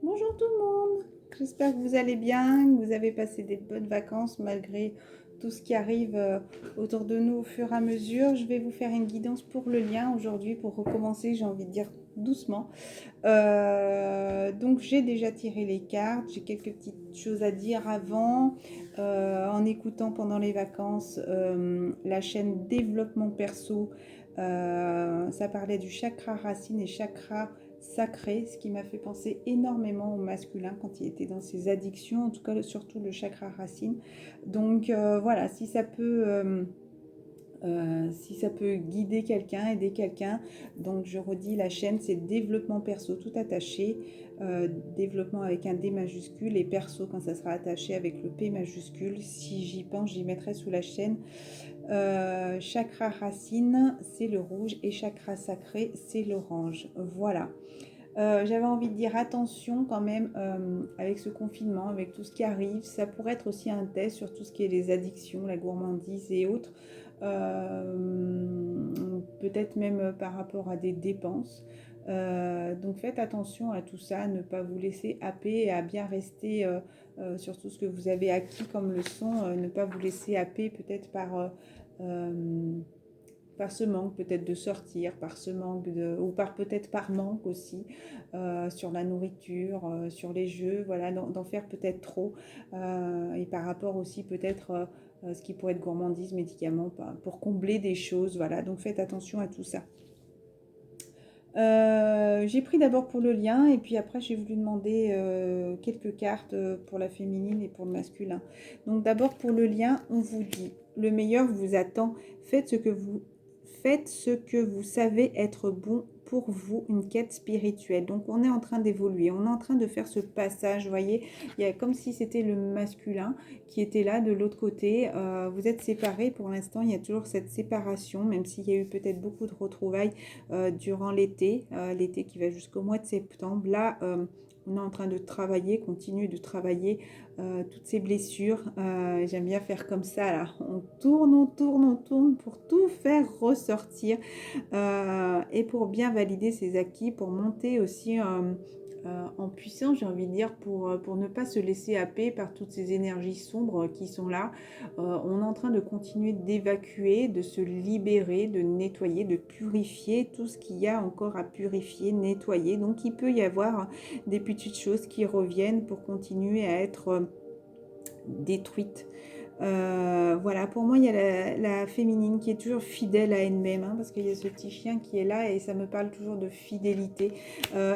Bonjour tout le monde, j'espère que vous allez bien, que vous avez passé des bonnes vacances malgré tout ce qui arrive autour de nous au fur et à mesure. Je vais vous faire une guidance pour le lien aujourd'hui pour recommencer, j'ai envie de dire doucement. Donc j'ai déjà tiré les cartes, j'ai quelques petites choses à dire avant. En écoutant pendant les vacances la chaîne Développement Perso, ça parlait du chakra racine et chakra sacré, ce qui m'a fait penser énormément au masculin quand il était dans ses addictions, en tout cas surtout le chakra racine. Donc voilà, si ça peut guider quelqu'un, aider quelqu'un. Donc je redis, la chaîne c'est développement perso tout attaché, développement avec un D majuscule et perso quand ça sera attaché avec le P majuscule. Si j'y pense, j'y mettrai sous la chaîne. Chakra racine c'est le rouge et chakra sacré c'est l'orange. Voilà. J'avais envie de dire attention quand même avec ce confinement, avec tout ce qui arrive. Ça pourrait être aussi un test sur tout ce qui est les addictions, la gourmandise et autres. Peut-être même par rapport à des dépenses. Donc faites attention à tout ça, ne pas vous laisser happer et à bien rester sur tout ce que vous avez acquis comme leçon, ne pas vous laisser happer peut-être par ce manque peut-être de sortir, par ce manque de, ou par peut-être par manque aussi sur la nourriture, sur les jeux, voilà, d'en faire peut-être trop et par rapport aussi peut-être ce qui pourrait être gourmandise, médicaments pour combler des choses, voilà, donc faites attention à tout ça. J'ai pris d'abord pour le lien et puis après j'ai voulu demander quelques cartes pour la féminine et pour le masculin. Donc d'abord pour le lien, on vous dit le meilleur vous attend. Faites ce que vous savez être bon pour vous, une quête spirituelle. Donc on est en train d'évoluer, on est en train de faire ce passage, vous voyez, il y a comme si c'était le masculin qui était là de l'autre côté. Vous êtes séparés pour l'instant, il y a toujours cette séparation, même s'il y a eu peut-être beaucoup de retrouvailles durant l'été qui va jusqu'au mois de septembre. Là, on est en train de travailler, continuer de travailler toutes ces blessures. J'aime bien faire comme ça, là. On tourne, on tourne, on tourne pour tout faire ressortir et pour bien valider ses acquis, pour monter aussi en puissance, j'ai envie de dire, pour ne pas se laisser happer par toutes ces énergies sombres qui sont là. On est en train de continuer d'évacuer, de se libérer, de nettoyer, de purifier tout ce qu'il y a encore à purifier, nettoyer. Donc il peut y avoir des petites choses qui reviennent pour continuer à être détruites. Voilà, pour moi, il y a la féminine qui est toujours fidèle à elle-même, hein, parce qu'il y a ce petit chien qui est là et ça me parle toujours de fidélité.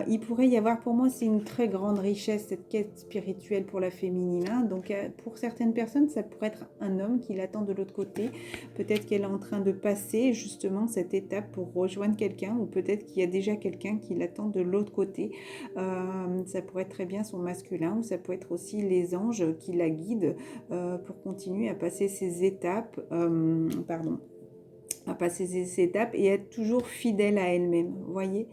Il pourrait y avoir, pour moi, c'est une très grande richesse, cette quête spirituelle pour la féminine. Hein. Donc, pour certaines personnes, ça pourrait être un homme qui l'attend de l'autre côté. Peut-être qu'elle est en train de passer justement cette étape pour rejoindre quelqu'un, ou peut-être qu'il y a déjà quelqu'un qui l'attend de l'autre côté. Ça pourrait être très bien son masculin, ou ça peut être aussi les anges qui la guident pour continuer à passer ces étapes, à passer ces étapes et être toujours fidèle à elle-même, vous voyez.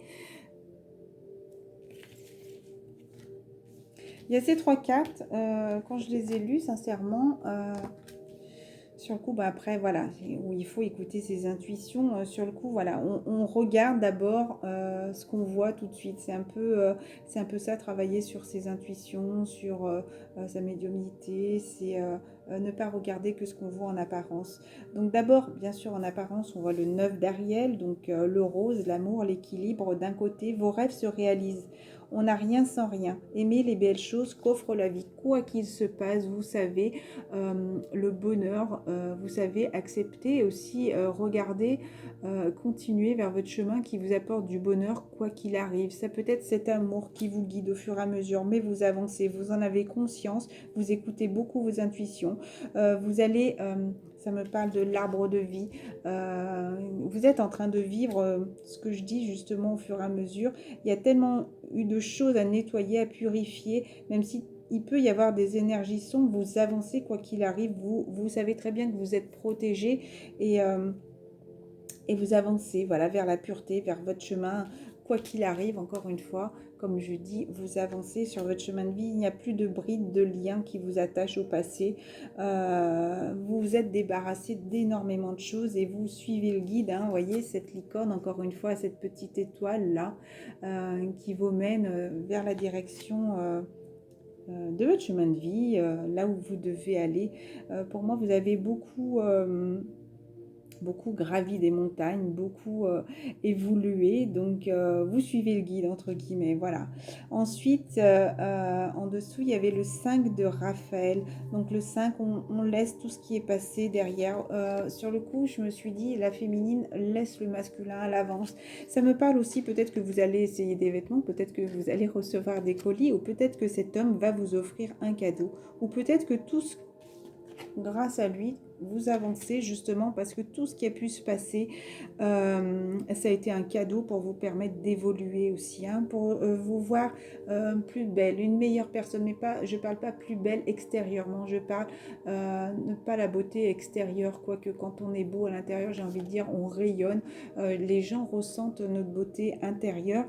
Il y a ces trois cartes, quand je les ai lues, sincèrement, sur le coup, bah après, voilà, où il faut écouter ses intuitions. Sur le coup, voilà, on regarde d'abord ce qu'on voit tout de suite. C'est un peu ça, travailler sur ses intuitions, sur sa médiumnité. C'est ne pas regarder que ce qu'on voit en apparence. Donc d'abord, bien sûr, en apparence, on voit le 9 d'Ariel, donc le rose, l'amour, l'équilibre. D'un côté, vos rêves se réalisent. On n'a rien sans rien. Aimez les belles choses qu'offre la vie. Quoi qu'il se passe, vous savez, le bonheur, vous savez, accepter aussi, regarder, continuer vers votre chemin qui vous apporte du bonheur quoi qu'il arrive. Ça peut être cet amour qui vous guide au fur et à mesure, mais vous avancez, vous en avez conscience, vous écoutez beaucoup vos intuitions, vous allez... ça me parle de l'arbre de vie. Vous êtes en train de vivre ce que je dis justement au fur et à mesure. Il y a tellement eu de choses à nettoyer, à purifier, même si il peut y avoir des énergies sombres, vous avancez quoi qu'il arrive, vous savez très bien que vous êtes protégé et vous avancez voilà, vers la pureté, vers votre chemin quoi qu'il arrive, encore une fois, comme je dis, vous avancez sur votre chemin de vie. Il n'y a plus de brides de liens qui vous attachent au passé. Vous vous êtes débarrassé d'énormément de choses et vous suivez le guide. Hein, vous voyez, cette licorne, encore une fois, cette petite étoile-là qui vous mène vers la direction de votre chemin de vie, là où vous devez aller. Pour moi, vous avez beaucoup gravi des montagnes, beaucoup évolué, donc vous suivez le guide entre guillemets, voilà. Ensuite, en dessous, il y avait le 5 de Raphaël, donc le 5, on laisse tout ce qui est passé derrière. Sur le coup, je me suis dit, la féminine laisse le masculin à l'avance. Ça me parle aussi, peut-être que vous allez essayer des vêtements, peut-être que vous allez recevoir des colis, ou peut-être que cet homme va vous offrir un cadeau, ou peut-être que tout ce grâce à lui, vous avancez justement parce que tout ce qui a pu se passer, ça a été un cadeau pour vous permettre d'évoluer aussi, hein, pour vous voir plus belle, une meilleure personne, mais pas, je parle pas plus belle extérieurement, je parle pas la beauté extérieure, quoique quand on est beau à l'intérieur, j'ai envie de dire, on rayonne, les gens ressentent notre beauté intérieure,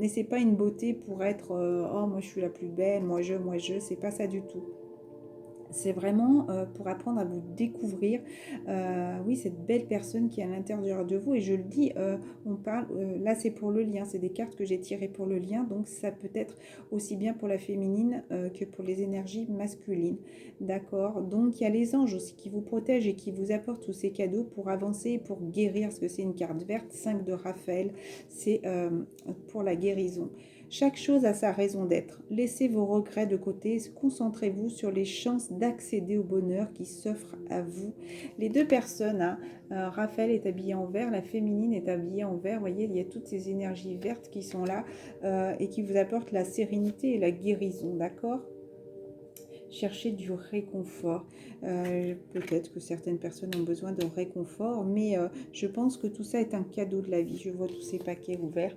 et c'est pas une beauté pour être oh moi je suis la plus belle, moi je, c'est pas ça du tout. C'est vraiment pour apprendre à vous découvrir, oui, cette belle personne qui est à l'intérieur de vous. Et je le dis, on parle, là c'est pour le lien, c'est des cartes que j'ai tirées pour le lien, donc ça peut être aussi bien pour la féminine que pour les énergies masculines. D'accord. Donc il y a les anges aussi qui vous protègent et qui vous apportent tous ces cadeaux pour avancer et pour guérir, parce que c'est une carte verte, 5 de Raphaël, c'est pour la guérison. Chaque chose a sa raison d'être. Laissez vos regrets de côté, concentrez-vous sur les chances d'accéder au bonheur qui s'offre à vous. Les deux personnes, hein, Raphaël est habillé en vert, la féminine est habillée en vert. Vous voyez, il y a toutes ces énergies vertes qui sont là et qui vous apportent la sérénité et la guérison, d'accord ? Chercher du réconfort. Peut-être que certaines personnes ont besoin de réconfort, mais je pense que tout ça est un cadeau de la vie. Je vois tous ces paquets ouverts.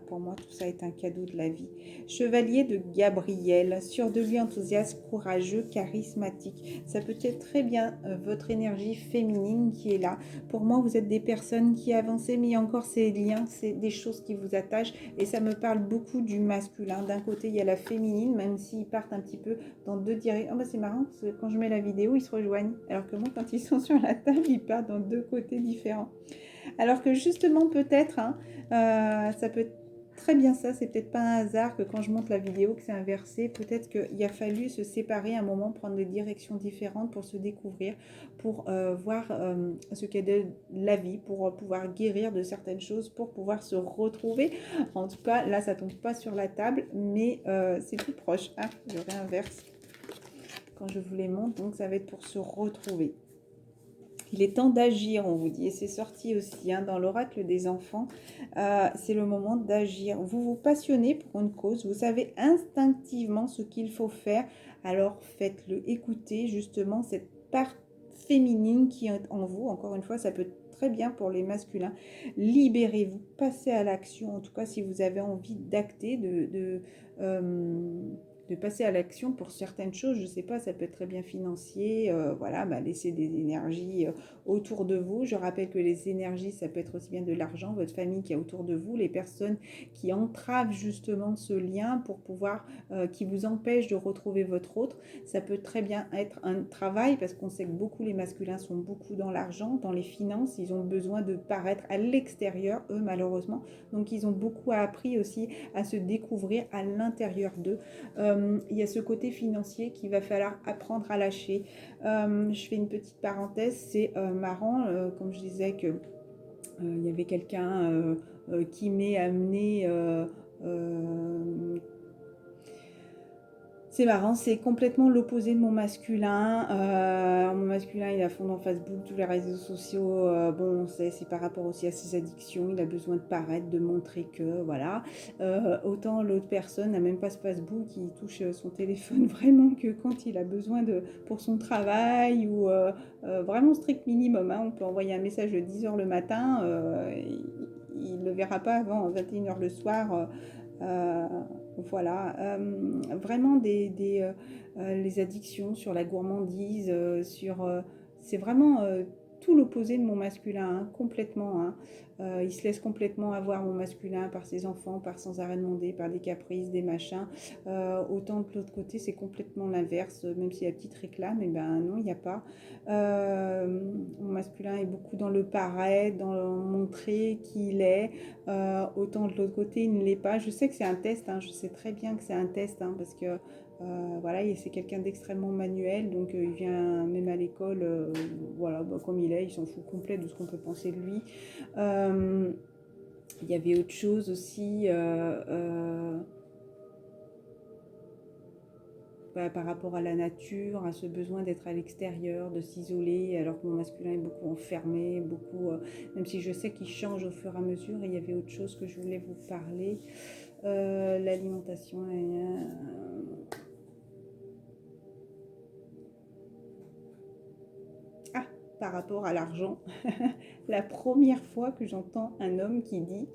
Pour moi, tout ça est un cadeau de la vie. Chevalier de Gabriel, sûr de lui, enthousiaste, courageux, charismatique. Ça peut être très bien votre énergie féminine qui est là. Pour moi, vous êtes des personnes qui avancent, mais il y a encore ces liens, c'est des choses qui vous attachent. Et ça me parle beaucoup du masculin. D'un côté, il y a la féminine, même s'ils partent un petit peu dans deux directions. Oh bah c'est marrant, parce que quand je mets la vidéo, ils se rejoignent. Alors que moi, quand ils sont sur la table, ils partent dans deux côtés différents. Alors que justement, peut-être, hein, ça peut être très bien ça. C'est peut-être pas un hasard que quand je monte la vidéo, que c'est inversé. Peut-être qu'il a fallu se séparer un moment, prendre des directions différentes pour se découvrir, pour voir ce qu'est de la vie, pour pouvoir guérir de certaines choses, pour pouvoir se retrouver. En tout cas, là, ça tombe pas sur la table, mais c'est plus proche. Hein, je réinverse quand je vous les montre, donc ça va être pour se retrouver. Il est temps d'agir, on vous dit, et c'est sorti aussi hein, dans l'oracle des enfants, c'est le moment d'agir. Vous vous passionnez pour une cause, vous savez instinctivement ce qu'il faut faire, alors faites-le. Écoutez justement cette part féminine qui est en vous, encore une fois, ça peut être très bien pour les masculins. Libérez-vous, passez à l'action, en tout cas si vous avez envie d'acter, de passer à l'action pour certaines choses, je ne sais pas, ça peut être très bien financier, voilà, bah, laisser des énergies autour de vous. Je rappelle que les énergies, ça peut être aussi bien de l'argent, votre famille qui est autour de vous, les personnes qui entravent justement ce lien pour pouvoir, qui vous empêchent de retrouver votre autre. Ça peut très bien être un travail, parce qu'on sait que beaucoup les masculins sont beaucoup dans l'argent, dans les finances, ils ont besoin de paraître à l'extérieur, eux malheureusement, donc ils ont beaucoup appris aussi à se découvrir à l'intérieur d'eux. Il y a ce côté financier qu'il va falloir apprendre à lâcher. Je fais une petite parenthèse, c'est marrant, comme je disais que il y avait quelqu'un qui m'est amené c'est marrant, c'est complètement l'opposé de mon masculin. Mon masculin, il est à fond dans Facebook, tous les réseaux sociaux. Bon, on sait, c'est par rapport aussi à ses addictions. Il a besoin de paraître, de montrer que, voilà. Autant l'autre personne n'a même pas ce Facebook, il touche son téléphone vraiment que quand il a besoin pour son travail ou vraiment strict minimum. Hein. On peut envoyer un message de 10h le matin, il ne le verra pas avant 21h le soir. Voilà, vraiment les addictions sur la gourmandise, sur c'est vraiment tout l'opposé de mon masculin, hein, complètement. Hein. Il se laisse complètement avoir, mon masculin, par ses enfants, par sans arrêt demander, par des caprices, des machins. Autant de l'autre côté, c'est complètement l'inverse. Même si la petite réclame, et ben non, il n'y a pas. Mon masculin est beaucoup dans le paraître, dans le montrer qui il est. Autant de l'autre côté, il ne l'est pas. Je sais que c'est un test, hein, je sais très bien que c'est un test, hein, parce que voilà, c'est quelqu'un d'extrêmement manuel, donc il vient même à l'école, voilà, bah, comme il est, il s'en fout complet de ce qu'on peut penser de lui. Il y avait autre chose aussi. Par rapport à la nature, à ce besoin d'être à l'extérieur, de s'isoler, alors que mon masculin est beaucoup enfermé, beaucoup, même si je sais qu'il change au fur et à mesure. Et il y avait autre chose que je voulais vous parler, l'alimentation. Ah, par rapport à l'argent, la première fois que j'entends un homme qui dit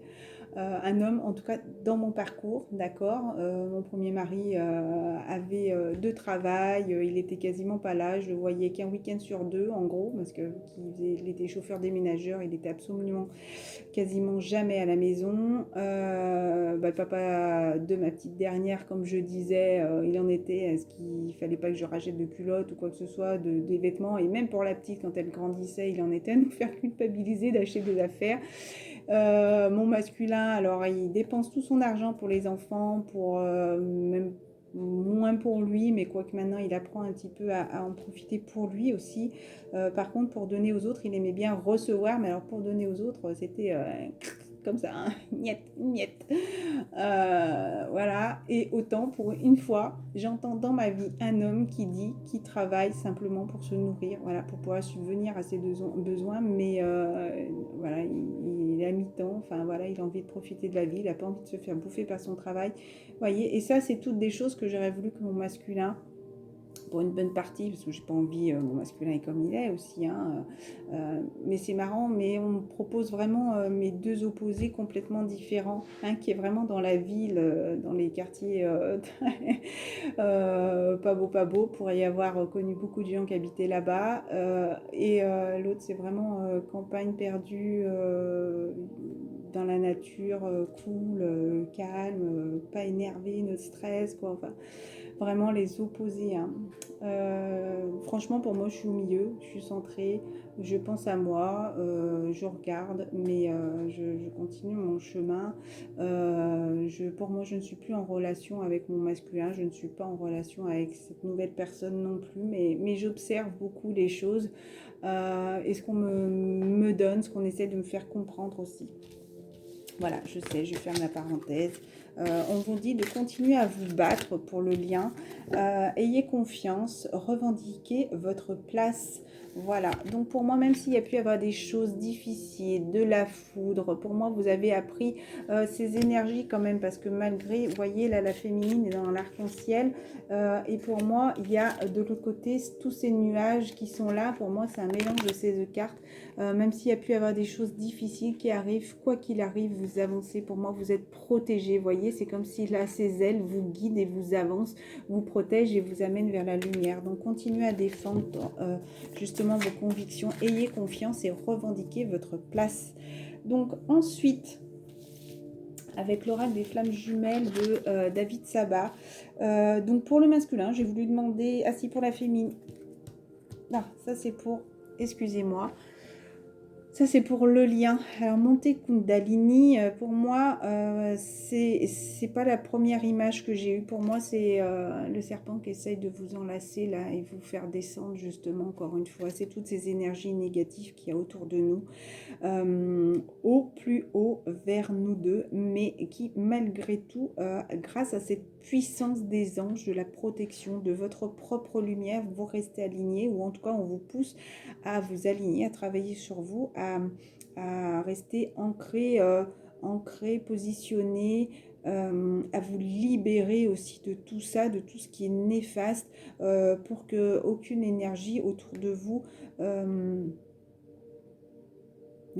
un homme, en tout cas dans mon parcours, d'accord. Mon premier mari avait deux travails, il était quasiment pas là, je le voyais qu'un week-end sur deux, en gros, parce que il était chauffeur déménageur, il était absolument quasiment jamais à la maison. Le papa de ma petite dernière, comme je disais, il en était, est-ce qu'il fallait pas que je rachète de culottes ou quoi que ce soit, des vêtements, et même pour la petite, quand elle grandissait, il en était à nous faire culpabiliser d'acheter des affaires. Mon masculin, alors il dépense tout son argent pour les enfants, pour même moins pour lui, mais quoique maintenant il apprend un petit peu à en profiter pour lui aussi. Par contre, pour donner aux autres, il aimait bien recevoir, mais alors pour donner aux autres, c'était comme ça, hein, niet, niet. Voilà, et autant pour une fois, j'entends dans ma vie un homme qui dit qu'il travaille simplement pour se nourrir, voilà, pour pouvoir subvenir à ses besoins, mais voilà, il est à mi-temps, enfin voilà, il a envie de profiter de la vie, il n'a pas envie de se faire bouffer par son travail, voyez, et ça c'est toutes des choses que j'aurais voulu que mon masculin, pour une bonne partie, parce que j'ai pas envie, mon masculin est comme il est aussi, hein, mais c'est marrant, mais on me propose vraiment mes deux opposés complètement différents, un qui est vraiment dans la ville, dans les quartiers pas beau, pour y avoir connu beaucoup de gens qui habitaient là-bas, et l'autre c'est vraiment campagne perdue, dans la nature, cool, calme, pas énervé, no stress, quoi, enfin vraiment les opposés, hein. Franchement, pour moi, je suis au milieu, je suis centrée, je pense à moi, je regarde, mais je continue mon chemin. Pour moi, je ne suis plus en relation avec mon masculin, je ne suis pas en relation avec cette nouvelle personne non plus, mais j'observe beaucoup les choses et ce qu'on me donne, ce qu'on essaie de me faire comprendre aussi. Voilà, je sais, je ferme la parenthèse. On vous dit de continuer à vous battre pour le lien. Ayez confiance, revendiquez votre place. Voilà, donc pour moi, même s'il y a pu y avoir des choses difficiles, de la foudre, pour moi, vous avez appris ces énergies quand même, parce que malgré, vous voyez, là, la féminine est dans l'arc-en-ciel, et pour moi, il y a de l'autre côté tous ces nuages qui sont là. Pour moi, c'est un mélange de ces deux cartes. Même s'il y a pu y avoir des choses difficiles qui arrivent, quoi qu'il arrive, vous avancez. Pour moi, vous êtes protégé. Vous voyez, c'est comme si là, ces ailes vous guident et vous avancent, vous protègent et vous amènent vers la lumière. Donc, continuez à défendre justement vos convictions. Ayez confiance et revendiquez votre place. Donc, ensuite, avec l'oracle des flammes jumelles de David Sabat. Donc, pour le masculin, j'ai voulu demander... Ah si, pour la féminine. Non, ça c'est pour... Excusez-moi. Ça, c'est pour le lien. Alors, monter Kundalini, pour moi, c'est pas la première image que j'ai eue. Pour moi, c'est le serpent qui essaye de vous enlacer là et vous faire descendre, justement, encore une fois. C'est toutes ces énergies négatives qu'il y a autour de nous, au plus haut vers nous deux, mais qui, malgré tout, grâce à cette puissance des anges, de la protection, de votre propre lumière, vous restez alignés, ou en tout cas, on vous pousse à vous aligner, à travailler sur vous, à rester ancré, positionné, à vous libérer aussi de tout ça, de tout ce qui est néfaste, pour que aucune énergie autour de vous ne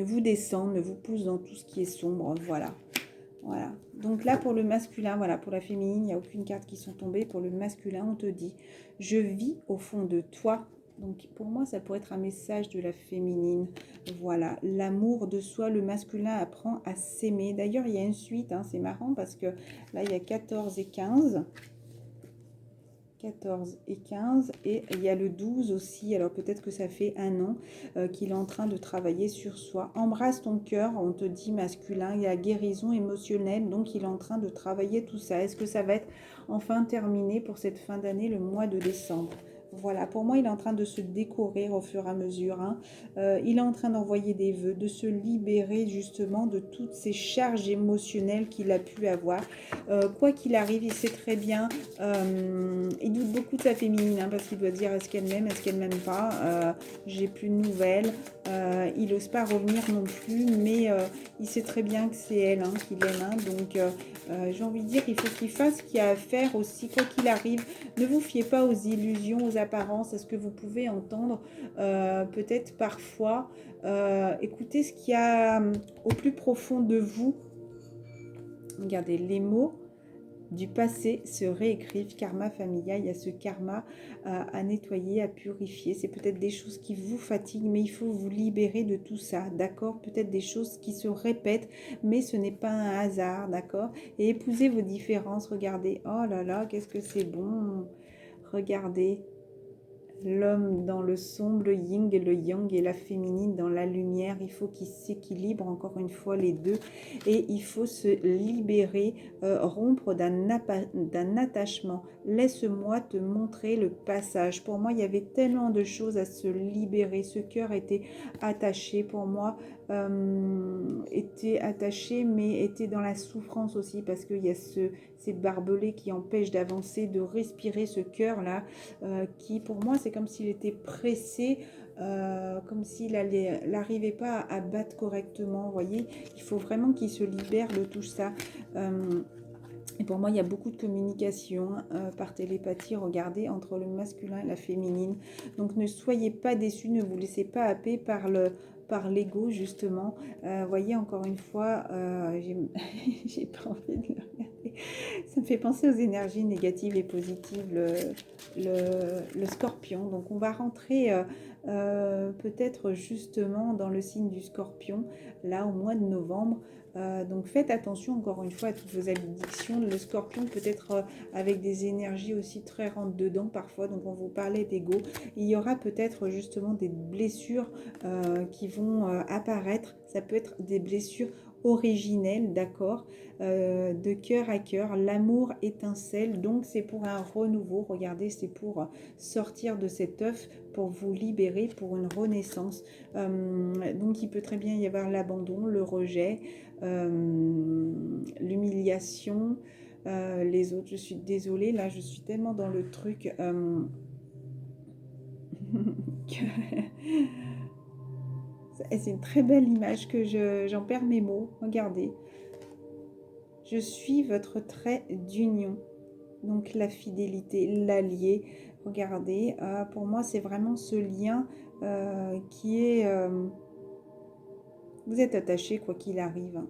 vous descende, ne vous pousse dans tout ce qui est sombre. Voilà. Voilà. Donc là, pour le masculin, voilà, pour la féminine, il n'y a aucune carte qui sont tombées. Pour le masculin, on te dit, je vis au fond de toi Donc pour moi, ça pourrait être un message de la féminine. Voilà, l'amour de soi, le masculin apprend à s'aimer. D'ailleurs, il y a une suite, hein, c'est marrant parce que là, il y a 14 et 15. 14 et 15 et il y a le 12 aussi, alors peut-être que ça fait un an qu'il est en train de travailler sur soi. Embrasse ton cœur, on te dit masculin, il y a guérison émotionnelle, donc il est en train de travailler tout ça. Est-ce que ça va être enfin terminé pour cette fin d'année, le mois de décembre? Voilà, pour moi, il est en train de se découvrir au fur et à mesure. Hein. Il est en train d'envoyer des vœux, de se libérer justement de toutes ces charges émotionnelles qu'il a pu avoir. Quoi qu'il arrive, il sait très bien. Il doute beaucoup de sa féminine, hein, parce qu'il doit dire est-ce qu'elle m'aime, est-ce qu'elle m'aime pas. J'ai plus de nouvelles. Il n'ose pas revenir non plus, mais il sait très bien que c'est elle, hein, qu'il aime. Hein, donc j'ai envie de dire qu'il faut qu'il fasse ce qu'il y a à faire aussi, quoi qu'il arrive. Ne vous fiez pas aux illusions, aux apparences, à ce que vous pouvez entendre peut-être parfois. Écoutez ce qu'il y a au plus profond de vous. Regardez, les mots du passé se réécrivent. Karma familial, il y a ce karma à nettoyer, à purifier. C'est peut-être des choses qui vous fatiguent, mais il faut vous libérer de tout ça, d'accord? Peut-être des choses qui se répètent, mais ce n'est pas un hasard, d'accord? Et épousez vos différences, regardez. Oh là là, qu'est-ce que c'est bon! Regardez. L'homme dans le sombre, le yin et le yang et la féminine dans la lumière. Il faut qu'ils s'équilibrent encore une fois les deux. Et il faut se libérer, rompre d'un attachement. Laisse-moi te montrer le passage. Pour moi, il y avait tellement de choses à se libérer. Ce cœur était attaché pour moi. Était attaché mais était dans la souffrance aussi parce qu'il y a ces barbelés qui empêchent d'avancer, de respirer ce cœur là qui pour moi c'est comme s'il était pressé, comme s'il n'arrivait pas à battre correctement. Vous voyez, il faut vraiment qu'il se libère de tout ça. Et pour moi, il y a beaucoup de communication par télépathie, regardez, entre le masculin et la féminine. Donc ne soyez pas déçus, ne vous laissez pas happer par l'ego, justement. Voyez, encore une fois, j'ai pas envie de le regarder. Ça me fait penser aux énergies négatives et positives, le scorpion. Donc on va rentrer peut-être justement dans le signe du scorpion, là au mois de novembre. Donc faites attention encore une fois à toutes vos addictions. Le scorpion peut être avec des énergies aussi très rentre dedans parfois. Donc on vous parlait d'ego. Il y aura peut-être justement des blessures qui vont apparaître. Ça peut être des blessures originelles, d'accord, de cœur à cœur. L'amour étincelle, donc c'est pour un renouveau. Regardez, c'est pour sortir de cet œuf, pour vous libérer, pour une renaissance. Donc il peut très bien y avoir l'abandon, le rejet, l'humiliation, les autres. Je suis désolée, là je suis tellement dans le truc c'est une très belle image que j'en perds mes mots. Regardez, je suis votre trait d'union, donc la fidélité, l'allié. Regardez, pour moi c'est vraiment ce lien qui est vous êtes attaché quoi qu'il arrive, hein.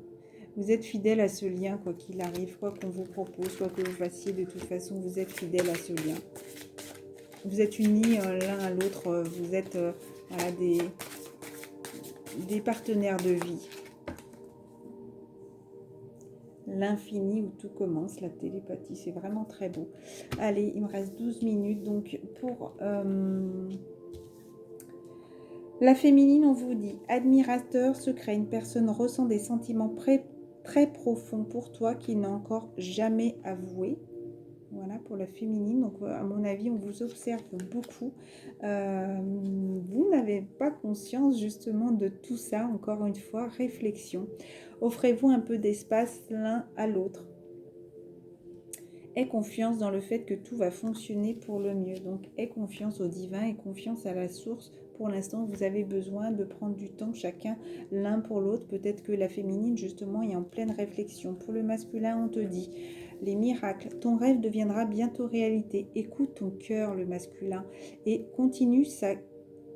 Vous êtes fidèle à ce lien, quoi qu'il arrive, quoi qu'on vous propose, quoi que vous fassiez, de toute façon, vous êtes fidèle à ce lien. Vous êtes unis l'un à l'autre, vous êtes voilà, des partenaires de vie. L'infini où tout commence, la télépathie, c'est vraiment très beau. Allez, il me reste 12 minutes, donc pour... la féminine, on vous dit, admirateur secret, une personne ressent des sentiments très profonds pour toi qu'il n'a encore jamais avoué. Voilà pour la féminine. Donc à mon avis, on vous observe beaucoup. Vous n'avez pas conscience justement de tout ça. Encore une fois, réflexion. Offrez-vous un peu d'espace l'un à l'autre. Aie confiance dans le fait que tout va fonctionner pour le mieux. Donc aie confiance au divin, aie confiance à la source. Pour l'instant, vous avez besoin de prendre du temps chacun l'un pour l'autre. Peut-être que la féminine, justement, est en pleine réflexion. Pour le masculin, on te dit les miracles. Ton rêve deviendra bientôt réalité. Écoute ton cœur, le masculin, et continue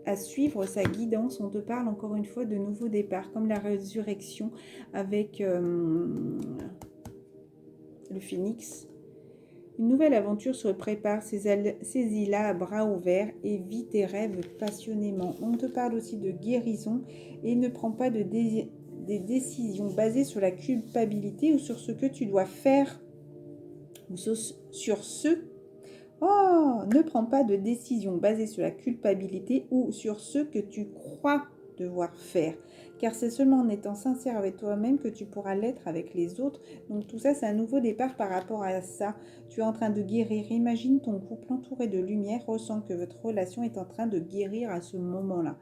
à suivre sa guidance. On te parle encore une fois de nouveaux départs, comme la résurrection avec le phénix. Une nouvelle aventure se prépare, saisis-la à bras ouverts et vis tes rêves passionnément. On te parle aussi de guérison et ne prends pas des décisions basées sur la culpabilité ou sur ce que tu dois faire ou sur ce. Oh, ne prends pas de décisions basées sur la culpabilité ou sur ce que tu crois devoir faire. Car c'est seulement en étant sincère avec toi-même que tu pourras l'être avec les autres. Donc tout ça, c'est un nouveau départ par rapport à ça. Tu es en train de guérir. Imagine ton couple entouré de lumière. Ressens que votre relation est en train de guérir à ce moment-là.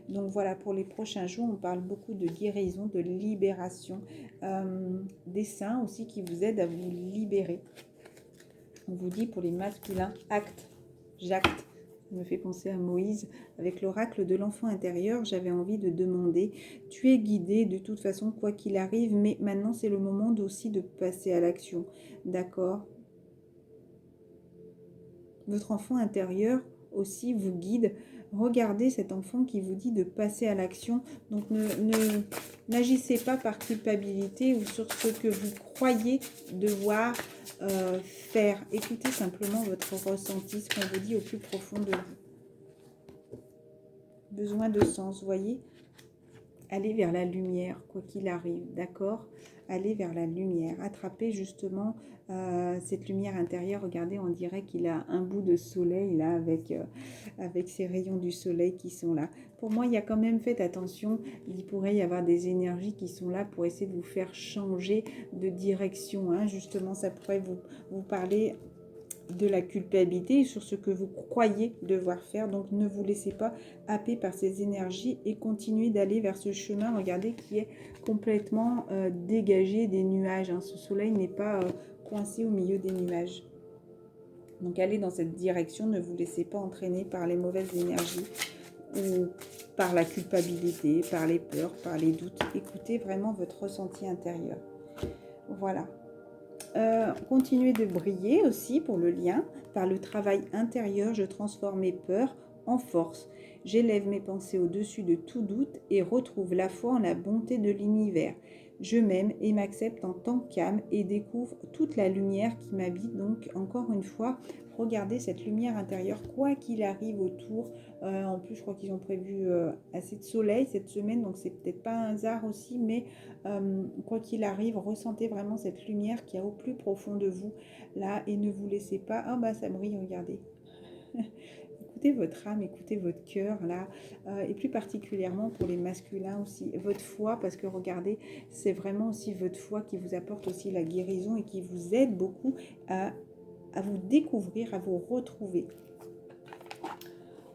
Donc voilà, pour les prochains jours, on parle beaucoup de guérison, de libération. Des saints aussi qui vous aident à vous libérer. On vous dit pour les masculins, acte, j'acte. Ça me fait penser à Moïse. Avec l'oracle de l'enfant intérieur, j'avais envie de demander, tu es guidé de toute façon, quoi qu'il arrive, mais maintenant c'est le moment aussi de passer à l'action. D'accord? Votre enfant intérieur aussi vous guide. Regardez cet enfant qui vous dit de passer à l'action. Donc n'agissez pas par culpabilité ou sur ce que vous croyez devoir faire. Écoutez simplement votre ressenti, ce qu'on vous dit au plus profond de vous. Besoin de sens, voyez? Allez vers la lumière, quoi qu'il arrive, d'accord? Allez vers la lumière. Attrapez justement cette lumière intérieure. Regardez, on dirait qu'il a un bout de soleil là avec ces rayons du soleil qui sont là. Pour moi, il y a quand même, faites attention, il pourrait y avoir des énergies qui sont là pour essayer de vous faire changer de direction. Hein. Justement, ça pourrait vous parler de la culpabilité sur ce que vous croyez devoir faire. Donc ne vous laissez pas happer par ces énergies et continuez d'aller vers ce chemin, regardez, qui est complètement dégagé des nuages. Hein. Ce soleil n'est pas coincé au milieu des nuages. Donc allez dans cette direction, ne vous laissez pas entraîner par les mauvaises énergies ou par la culpabilité, par les peurs, par les doutes. Écoutez vraiment votre ressenti intérieur. Voilà. Continuez de briller aussi pour le lien. Par le travail intérieur, je transforme mes peurs en force. J'élève mes pensées au-dessus de tout doute et retrouve la foi en la bonté de l'univers. Je m'aime et m'accepte en tant qu'âme et découvre toute la lumière qui m'habite. Donc, encore une fois, regardez cette lumière intérieure, quoi qu'il arrive autour. En plus, je crois qu'ils ont prévu assez de soleil cette semaine, donc c'est peut-être pas un hasard aussi, mais quoi qu'il arrive, ressentez vraiment cette lumière qui est au plus profond de vous, là, et ne vous laissez pas... Ah bah ça brille, regardez. Écoutez votre âme, écoutez votre cœur, là, et plus particulièrement pour les masculins aussi, votre foi, parce que regardez, c'est vraiment aussi votre foi qui vous apporte aussi la guérison et qui vous aide beaucoup à vous découvrir, à vous retrouver.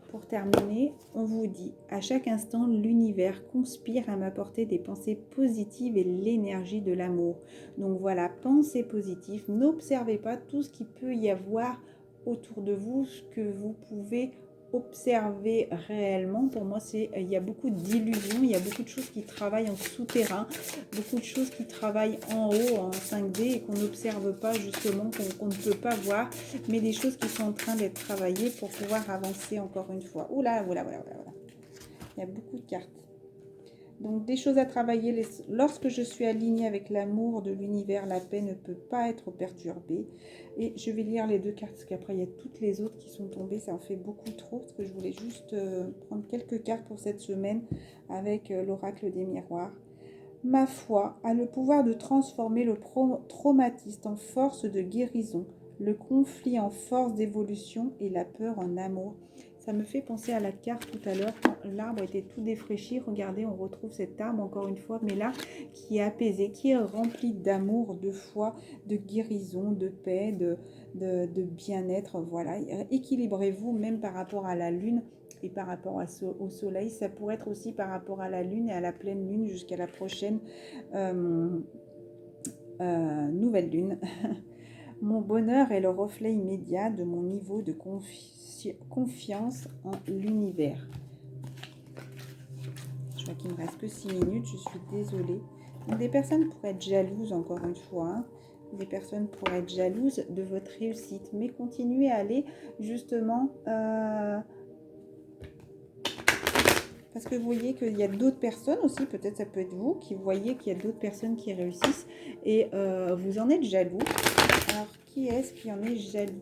Pour terminer, on vous dit, à chaque instant, l'univers conspire à m'apporter des pensées positives et l'énergie de l'amour. Donc voilà, pensez positif, n'observez pas tout ce qu'il peut y avoir autour de vous, ce que vous pouvez observer réellement. Pour moi, il y a beaucoup d'illusions, il y a beaucoup de choses qui travaillent en souterrain, beaucoup de choses qui travaillent en haut, en 5D, et qu'on n'observe pas justement, qu'on ne peut pas voir, mais des choses qui sont en train d'être travaillées pour pouvoir avancer encore une fois. Oula, voilà. Il y a beaucoup de cartes. Donc, des choses à travailler. Lorsque je suis alignée avec l'amour de l'univers, la paix ne peut pas être perturbée. Et je vais lire les deux cartes, parce qu'après, il y a toutes les autres qui sont tombées. Ça en fait beaucoup trop, parce que je voulais juste prendre quelques cartes pour cette semaine avec l'oracle des miroirs. Ma foi a le pouvoir de transformer le traumatisme en force de guérison, le conflit en force d'évolution et la peur en amour. Ça me fait penser à la carte tout à l'heure, quand l'arbre était tout défraîchi. Regardez, on retrouve cet arbre encore une fois, mais là, qui est apaisé, qui est rempli d'amour, de foi, de guérison, de paix, de bien-être. Voilà, équilibrez-vous même par rapport à la lune et par rapport au soleil. Ça pourrait être aussi par rapport à la lune et à la pleine lune jusqu'à la prochaine nouvelle lune. Mon bonheur est le reflet immédiat de mon niveau de confiance en l'univers. Je vois qu'il me reste que 6 minutes, je suis désolée. Donc, des personnes pourraient être jalouses, encore une fois. Hein. Des personnes pourraient être jalouses de votre réussite, mais continuez à aller justement... parce que vous voyez qu'il y a d'autres personnes aussi, peut-être ça peut être vous, qui voyez qu'il y a d'autres personnes qui réussissent et vous en êtes jaloux. Alors, qui est-ce qui en est jaloux?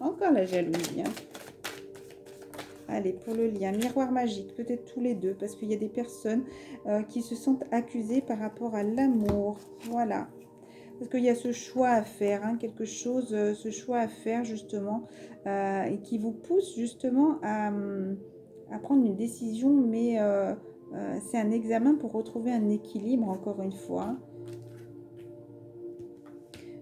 Encore la jalousie, hein. Allez, pour le lien, miroir magique, peut-être tous les deux, parce qu'il y a des personnes qui se sentent accusées par rapport à l'amour. Voilà. Parce qu'il y a ce choix à faire, hein, quelque chose, ce choix à faire justement, et qui vous pousse justement à prendre une décision, mais c'est un examen pour retrouver un équilibre, encore une fois.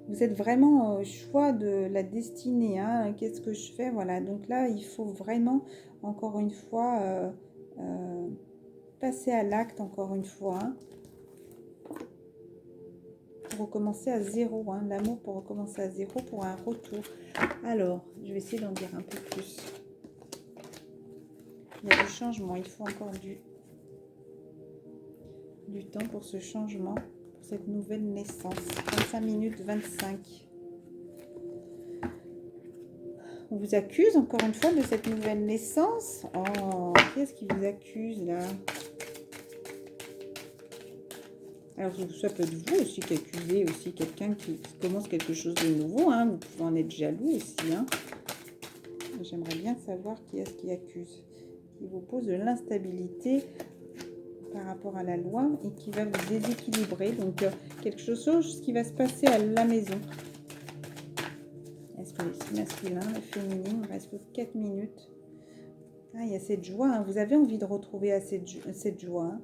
Vous êtes vraiment au choix de la destinée, hein. Qu'est-ce que je fais? Voilà, donc là, il faut vraiment, encore une fois, euh, passer à l'acte, encore une fois, hein, pour recommencer à zéro, hein, l'amour pour recommencer à zéro, pour un retour. Alors, je vais essayer d'en dire un peu plus. Il y a du changement, il faut encore du temps pour ce changement, pour cette nouvelle naissance. 25 minutes 25. On vous accuse encore une fois de cette nouvelle naissance. Oh, qui est-ce qui vous accuse là? Alors, ça peut être vous aussi qui accusez aussi quelqu'un qui commence quelque chose de nouveau, hein. Vous pouvez en être jaloux aussi, hein. J'aimerais bien savoir qui est-ce qui accuse, qui vous pose de l'instabilité par rapport à la loi et qui va vous déséquilibrer. Donc, quelque chose qui va se passer à la maison. Est-ce que c'est masculin, le féminin? Il reste 4 minutes. Ah, il y a cette joie, hein. Vous avez envie de retrouver cette joie, hein.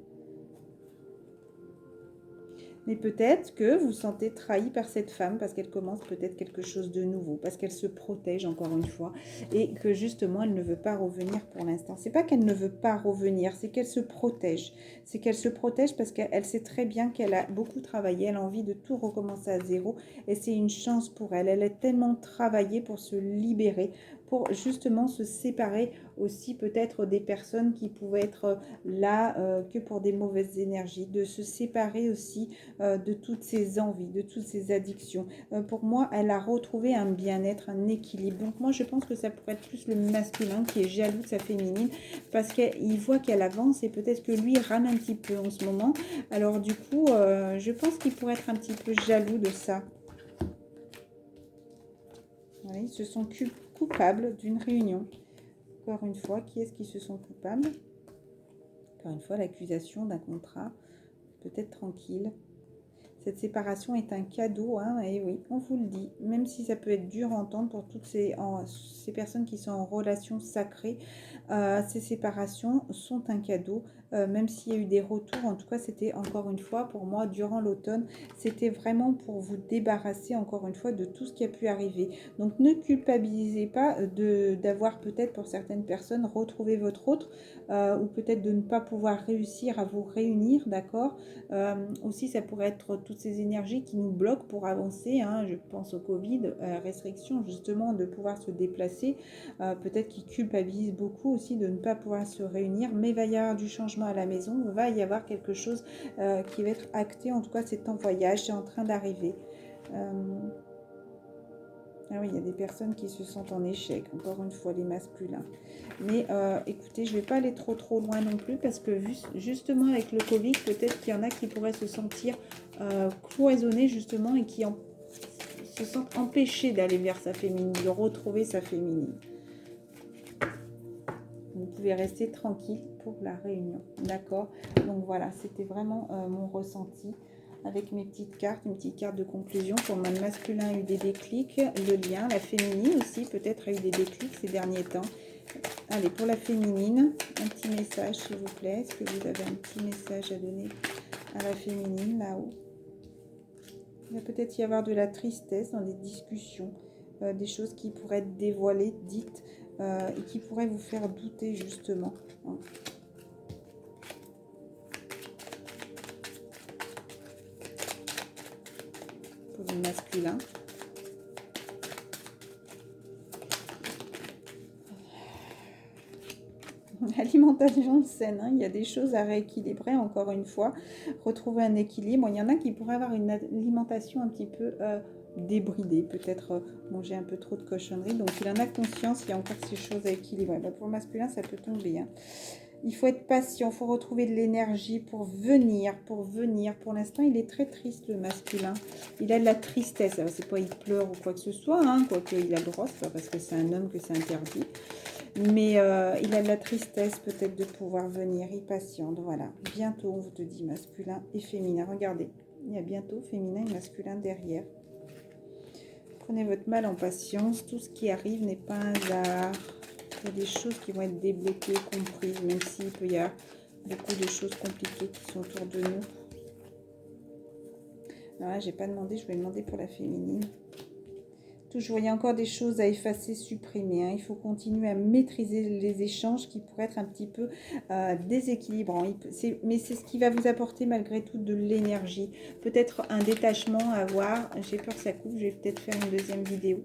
Mais peut-être que vous vous sentez trahi par cette femme parce qu'elle commence peut-être quelque chose de nouveau, parce qu'elle se protège encore une fois et que justement elle ne veut pas revenir pour l'instant. C'est pas qu'elle ne veut pas revenir, c'est qu'elle se protège. C'est qu'elle se protège parce qu'elle sait très bien qu'elle a beaucoup travaillé, elle a envie de tout recommencer à zéro et c'est une chance pour elle. Elle a tellement travaillé pour se libérer, pour justement se séparer aussi peut-être des personnes qui pouvaient être là que pour des mauvaises énergies, de se séparer aussi de toutes ses envies, de toutes ses addictions. Pour moi, elle a retrouvé un bien-être, un équilibre. Donc moi, je pense que ça pourrait être plus le masculin qui est jaloux de sa féminine parce qu'il voit qu'elle avance et peut-être que lui rame un petit peu en ce moment. Alors du coup, je pense qu'il pourrait être un petit peu jaloux de ça. Voilà, ils se sont coupables d'une réunion. Encore une fois, qui est-ce qui se sont coupables? Encore une fois, l'accusation d'un contrat, peut-être tranquille. Cette séparation est un cadeau, hein, et oui, on vous le dit. Même si ça peut être dur à entendre pour toutes ces personnes qui sont en relation sacrée, ces séparations sont un cadeau. Même s'il y a eu des retours, en tout cas, c'était encore une fois, pour moi, durant l'automne, c'était vraiment pour vous débarrasser, encore une fois, de tout ce qui a pu arriver. Donc, ne culpabilisez pas d'avoir peut-être, pour certaines personnes, retrouvé votre autre, ou peut-être de ne pas pouvoir réussir à vous réunir, d'accord? Aussi, ça pourrait être toutes ces énergies qui nous bloquent pour avancer, hein. Je pense au Covid, restriction justement de pouvoir se déplacer, peut-être qui culpabilisent beaucoup aussi de ne pas pouvoir se réunir, mais il va y avoir du changement à la maison, il va y avoir quelque chose qui va être acté, en tout cas c'est en voyage, c'est en train d'arriver. Ah oui, il y a des personnes qui se sentent en échec, encore une fois les masculins. Mais écoutez, je ne vais pas aller trop loin non plus parce que justement avec le Covid, peut-être qu'il y en a qui pourraient se sentir cloisonnés justement et qui se sentent empêchés d'aller vers sa féminine, de retrouver sa féminine. Vous pouvez rester tranquille pour la réunion, d'accord? Donc voilà, c'était vraiment mon ressenti avec mes petites cartes, une petite carte de conclusion. Pour moi, le masculin a eu des déclics, le lien, la féminine aussi peut-être a eu des déclics ces derniers temps. Allez, pour la féminine, un petit message s'il vous plaît. Est-ce que vous avez un petit message à donner à la féminine là-haut? Il va peut-être y avoir de la tristesse dans des discussions, des choses qui pourraient être dévoilées, dites, et qui pourraient vous faire douter justement. Pour le masculin. Alimentation saine, hein. Il y a des choses à rééquilibrer encore une fois, retrouver un équilibre. Il y en a qui pourraient avoir une alimentation un petit peu débridée, peut-être manger un peu trop de cochonneries. Donc il en a conscience, il y a encore ces choses à équilibrer. Bah, pour le masculin, ça peut tomber, hein. Il faut être patient, il faut retrouver de l'énergie pour venir, pour venir. Pour l'instant, il est très triste, le masculin. Il a de la tristesse. Alors, c'est pas il pleure ou quoi que ce soit, hein, quoique il a le droit, c'est pas parce que c'est un homme que c'est interdit. Mais il a de la tristesse peut-être de pouvoir venir. Il patiente, voilà. Bientôt, on vous te dit masculin et féminin. Regardez, il y a bientôt féminin et masculin derrière. Prenez votre mal en patience. Tout ce qui arrive n'est pas un hasard. Il y a des choses qui vont être débloquées, comprises, même s'il peut y avoir beaucoup de choses compliquées qui sont autour de nous. Alors là, j'ai pas demandé, je vais demander pour la féminine. Toujours, il y a encore des choses à effacer, supprimer. Hein. Il faut continuer à maîtriser les échanges qui pourraient être un petit peu déséquilibrants. Mais c'est ce qui va vous apporter malgré tout de l'énergie. Peut-être un détachement à avoir. J'ai peur que ça coupe, je vais peut-être faire une deuxième vidéo.